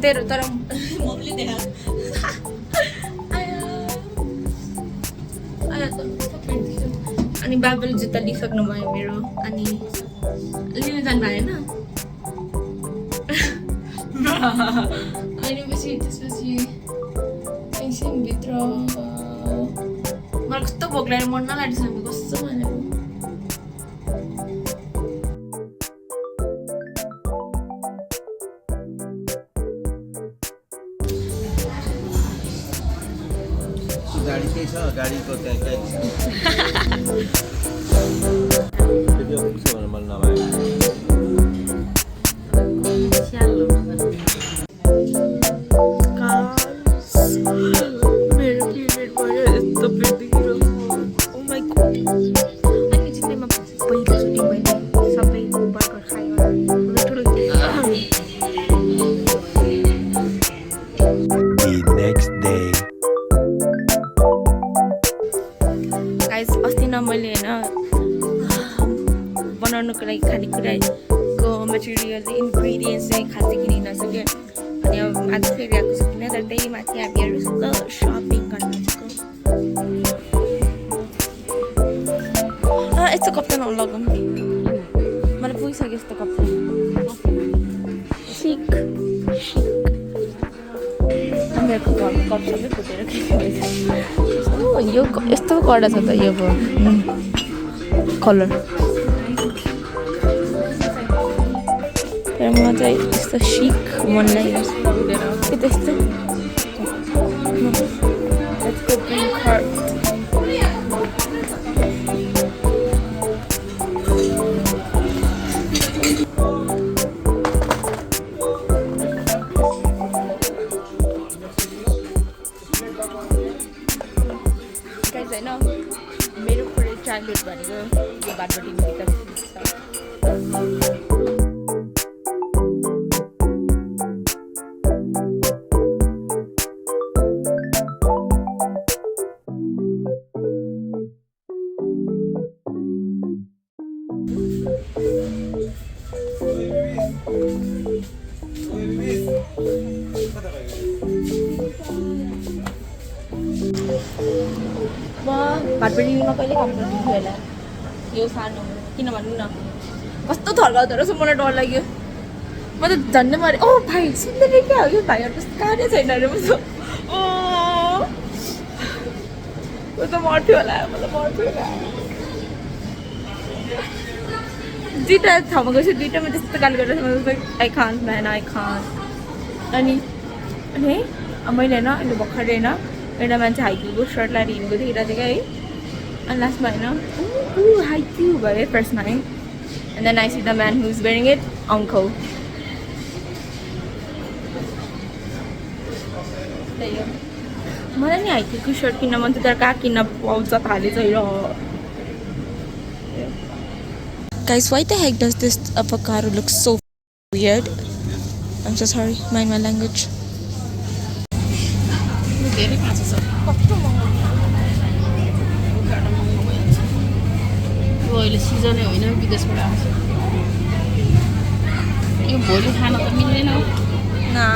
तेरो तर मम्मीले देखा अनि बाबाले जुत्ता लिइसक्नु भयो मेरो अनि लिन जानु भएन अनि त्यसपछि एकछिनभित्र मलाई कस्तो भोक लागेर मन नलागिसक्यो कस्तो भनेको गाडी के छ गाडीको त्यहाँ के भिडियो पुग्छ भने मलाई नभए स्यालो मेरो पिरियड भयो यस्तो पेट दुखिरहेको ओ माइ गॉड अनि जिन्दगीमा पहिलोचोटि मैले सबै बर्गर खाएँ ठुलो The next day गाइस अस्ति न मैले हैन बनाउनुको लागि खानेकुराको मटेरियल इन्ग्रेडियन्ट्स चाहिँ खासै किन्न नसक्यो अनि अब आज फेरि आएको छु किन तर त्यही माथि हामीहरू सपिङ गर्न आएको यस्तो कप्तान लगाउँ मलाई पुगिसक्यो यस्तो कप्तान सिक हामीहरूको घरको कप सबै फुटेर के यो यस्तो कडा छ त यो कलर तर मलाई चाहिँ यस्तो सिक मन लाग्यो के त्यस्तो मेरो पुरै चाइल्डहुड भनेको यो बाटोबाट भाटबडीमा कहिले काम गर्नु थियो होला यो सानो किन भन्नु न कस्तो थर्काउँदो रहेछ मलाई डर लाग्यो म त झन्डै मरे ओ भाइ सुन्दैन क्या हो यो भाइहरू कस्तो कार्य छैन अरे म त मर्थ्यो होला मतलब मर्थ्यो होला दुईवटा ठाउँमा गएछु दुईवटामा त्यस्तो गाली गरेर आई खान भएन आई खान अनि है मैले होइन अहिले भर्खर होइन एउटा मान्छे हाइकिङको सर्ट लगाएर हिँडेको देखिरहेको थिएँ क्या है अनि लास्टमा होइन हाइक्यु भयो फर्स्टमा है and then I see the man who is wearing it uncle त्यही हो मलाई नि हाइकिङको सर्ट किन्न मन थियो तर कहाँ किन्न पाउँछ थाले चाहिँ Guys, why the heck does this avocado look so weird? I'm so sorry, mind my language. अहिले सिजनै होइन विदेशबाट आउँछ यो भोलि खान त मिल्दैन ना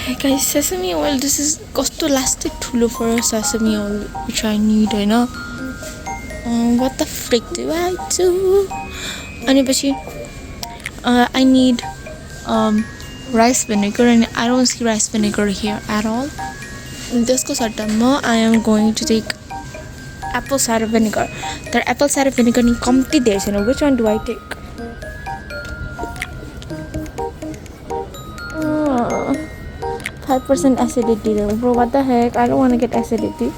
Hey guys, sesame oil, this is costo elastic thulo for sesame oil which I need, I know. What the frick do I do? Anipachi, I need rice vinegar and I don't see rice vinegar here at all. This goes at I am going to take apple cider vinegar. The apple cider vinegar ni kamti there, so which one do I take? 5% acidity though. Bro, what the heck? I don't want to get acidity.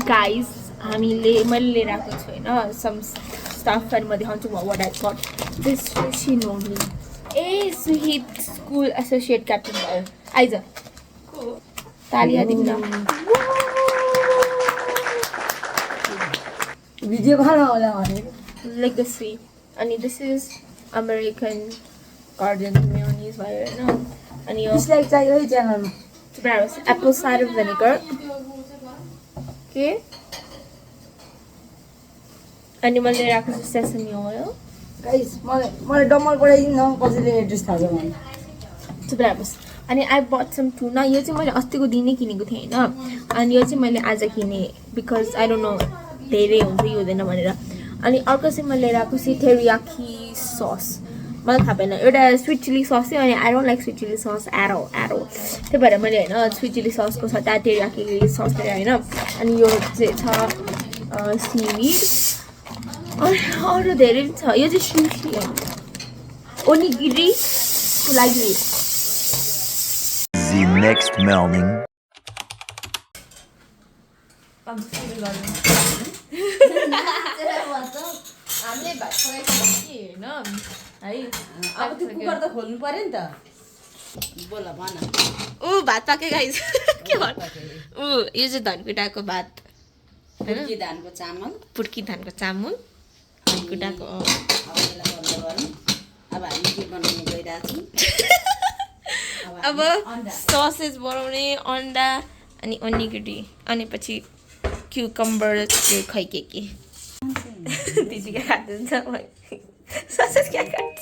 Guys, मैले लिएर आएको छु हैन some stuff and म देखाउँछु what I got. This fishy noni. Suhit school associate captain भयो. आइज तालिया दिउँ न भिडियो खाना होला भने लाइक दिस वे अनि this is American garden mayonnaise भयो हैन अनि यो डिसलाइक चाहियो है च्यानलमा ब्राउस एप्पल साइडर भिनेगर के अनि मैले राखेको छु सेसमी ओइल गाइस मलाई डमल पठाइदिनु न कसैले एड्रेस थाहा छ भने ब्राउस अनि आई बट सम टुना यो चाहिँ मैले अस्तिको दिनै किनेको थिएँ हैन अनि यो चाहिँ मैले आज किने बिकज आई डोन्ट नो धेरै हुन्छ कि हुँदैन भनेर अनि अर्को चाहिँ मैले लिएर आएको छु टेरियाकी सस मलाई थाहा भएन एउटा स्विट चिली सस थियो अनि I don't like sweet chilli sauce एरो त्यही भएर मैले होइन स्विट चिली ससको सट्टा टेरियाकी सस लिएर होइन अनि यो चाहिँ छ सिविड अनि अरू धेरै पनि छ यो चाहिँ सुशी हो ओनिगिरीको लागि The next morning. हामीले भात पकाइसक्यो होइन है अब त्यो कुकर त खोल्नु पर्यो नि त बोल भन ऊ भात पाके गाइस के भन् ऊ यो चाहिँ धनकुटाको भात पुर्की धानको चामल पुर्की धानको चामल धनकुटाको अब यसलाई बन्द गरौँ अब हामी के बनाउनु गइरहेको छौँ अब ससेज बनाउने अन्डा अनि ओनिगिरी अनि पछि क्युकम्बर खै के दिदी क्या खानुहुन्छ ससेज क्या खान्छ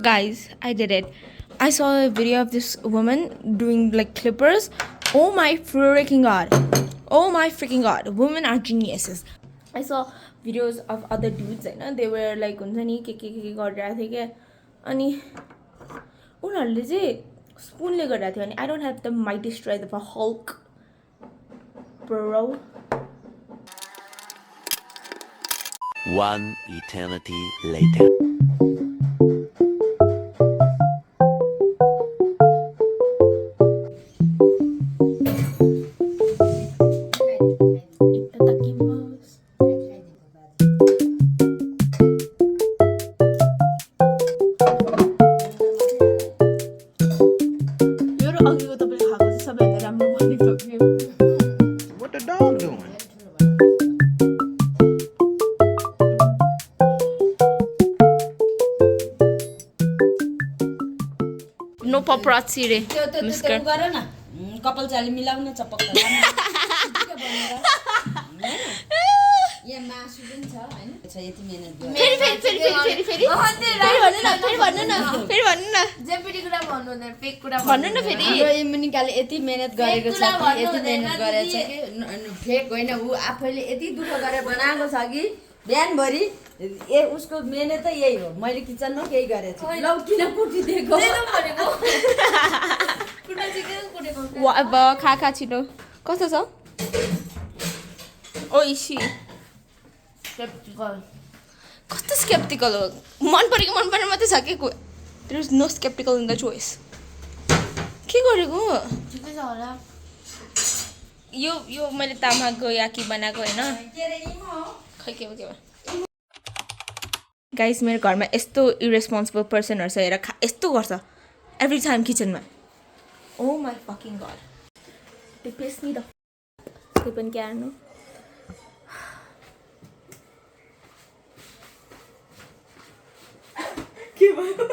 Guys, I did it. I saw a video of this woman doing like clippers. Oh my freaking god. Oh my freaking god. Women are geniuses. I saw videos of other dudes, and they were like हुन्छ नि के गरिरहेको थियो क्या अनि उनीहरूले चाहिँ स्पुनले गरिरहेको थियो अनि I don't have the mighty strength of a Hulk bro. One eternity later. What the dog doing? No paparazzi रे त्यो गर न कपाल चाली मिलाउन चपक्क यहाँ मासु पनि छ हैन छ यति मेहनत गर्यो भन्नु न फेरि हाम्रो इमुनिकाले यति मेहनत गरेको छ कि यति मेहनत गरेछ कि फेक होइन ऊ आफैले यति दुःख गरेर बनाएको छ कि बिहानभरि उसको मेहनत त यही हो मैले किचनमा केही गरेको छु लौ किन कुटिदिएको अब खा छिटो कस्तो छ ओ इसी कस्तो स्केप्टिकल हो मन परेको मात्रै छ कि there is no sceptical in the choice के गरेको ठिकै छ होला यो मैले तामाको याकी बनाएको होइन खै के भयो गाइस मेरो घरमा यस्तो इरेस्पोन्सिबल पर्सनहरु छ हेर यस्तो गर्छ Every time kitchen ma. Oh my fucking god. They piss me the f***. They care no. के भयो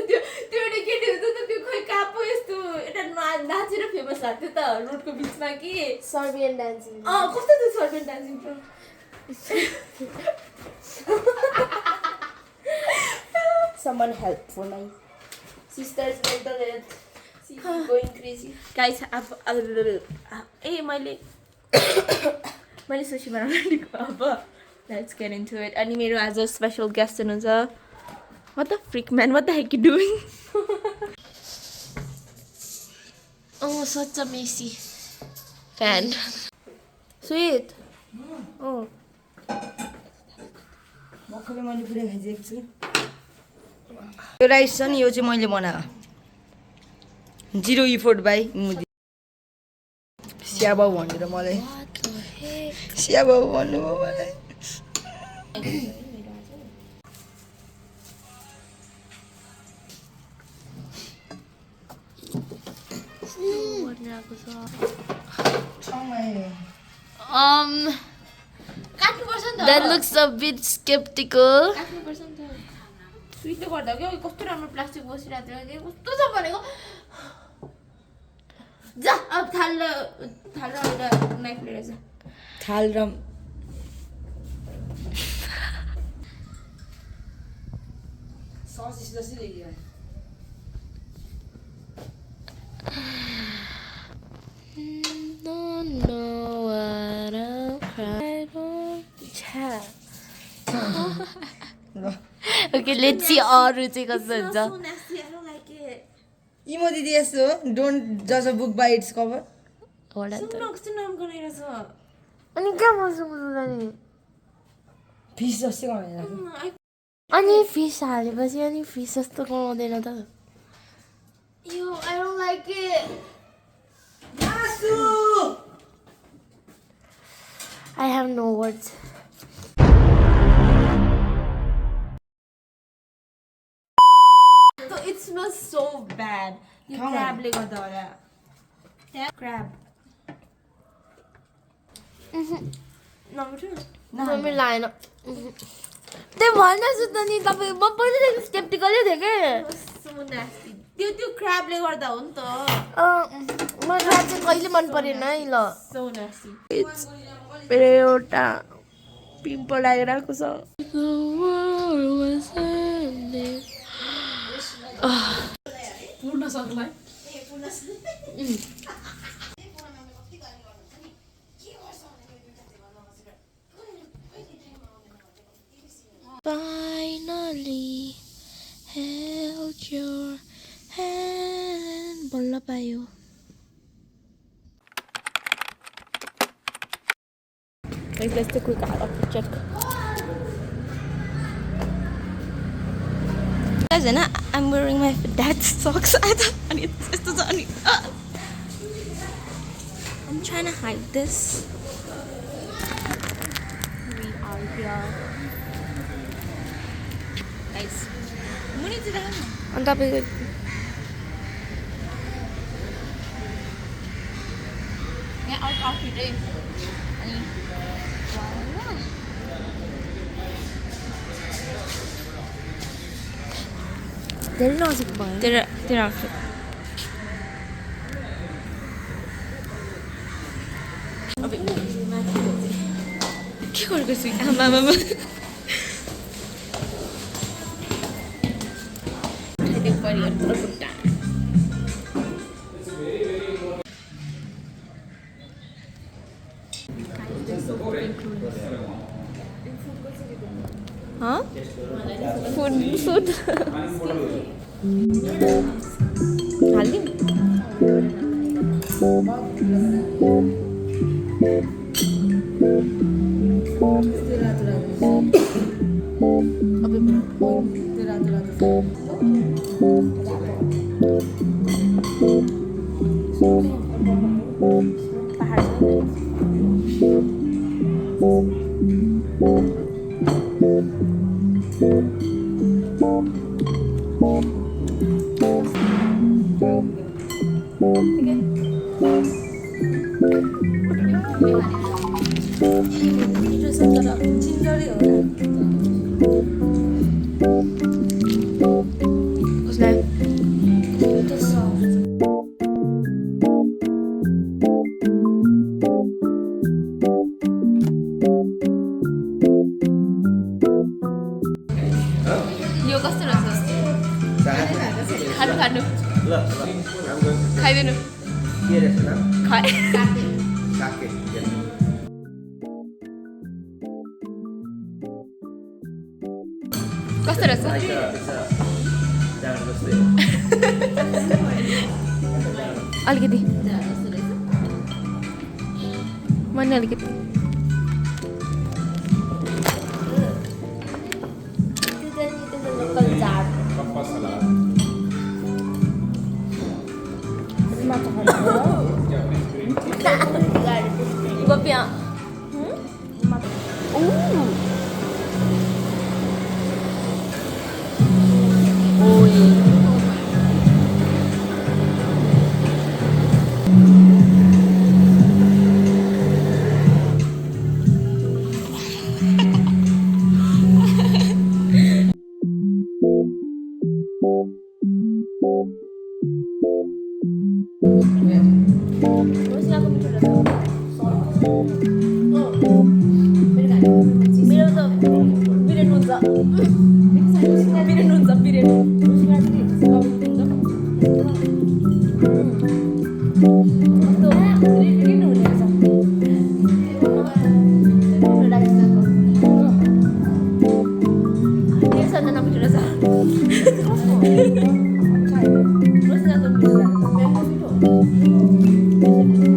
त्यो एउटा केटी हुन्छ त त्यो खोइ कापो यस्तो एउटा नाचेर फेमस भएको थियो त रोडको बिचमा कि सर्बियन डान्सिङ कस्तो थियो Serbian dancing pro someone help for my sister's mental health. She's going crazy. Guys, मैले सुशी बनाउन लिएको अब let's get into it. अनि मेरो आज स्पेशल गेस्ट हुनुहुन्छ. What the freak man? What the heck you doing? Oh, such a messy Fan. Sweet. Oh. भर्खरै मैले पुरै खाइसकेको छु यो राइस छ नि यो चाहिँ मैले बनाएको 0 इफोर्ट बाई मुदी स्याबाउ भनेर मलाई स्याबाउ भन्नुभयो मलाई That looks a bit skeptical. स्वीटले गर्दा के कस्तो राम्रो प्लास्टिक बसिरहेको थियो कि कस्तो छ भनेको जा अब थाल र एउटा नाइफ लिएर जा थाल र सस जसरी ल्याइयो Don't know what I'll cry for. Okay, let's see अरू चाहिँ कस्तो हुन्छ. इमो दिदी यस्तो डोन्ट जज a book by its cover अनि कहाँ बस्नु नि फिस जस्तै गनाएर अनि फिस हालेपछि अनि फिस जस्तो गनाउँदैन त यो I don't like it. I have no words. So it smells so bad. You crab le गर्दा होला. Yeah, crab. Number 2. मम्मी लाएन त्यो भन्नुहोस् त नि तपाईँ म पहिल्यैदेखि स्केप्टिकलै थिएँ कि So nasty. त्यो crab ले गर्दा हो नि त. मलाई चाहिँ कहिले मन परेन है ल So nasty. मेरो एउटा पिम्पल आइरहेको छ पूर्ण सक्ला Finally held your hand बल्ल पायो Let's take a quick check. Guys, I'm wearing my dad's socks. I'm trying to hide this. We are here. Guys, money to the अनि तपाईँको yeah, our coffee day. धेरै नजिक भयो तेरा outfit. के गरेको छु आमा Huh? Food. Halim. चिन्जरी हो र कसलाई यो कस्तो रहेछ खानु खानु ल राम्रो खाइदिनु के रहेछ नाम खाए साके कस्तो रहेछ जान जस्तै अलिकति मन अलिकति local jar. Iba pia. Oh yeah. Terus